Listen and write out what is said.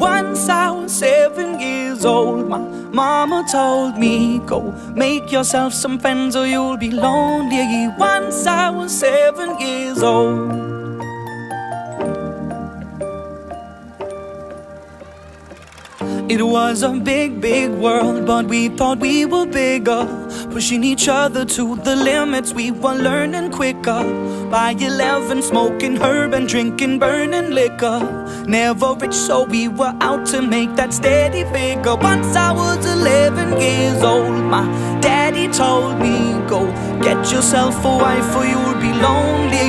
Once I was 7 years old, my mama told me, go make yourself some friends or you'll be lonely. Once I was 7 years old. It was a big, big world, but we thought we were bigger, pushing each other to the limits. We were learning quicker. By 11, smoking herb and drinking burning liquor. Never rich, so we were out to make that steady figure. Once I was 11 years old, my daddy told me, go get yourself a wife or you'll be lonely.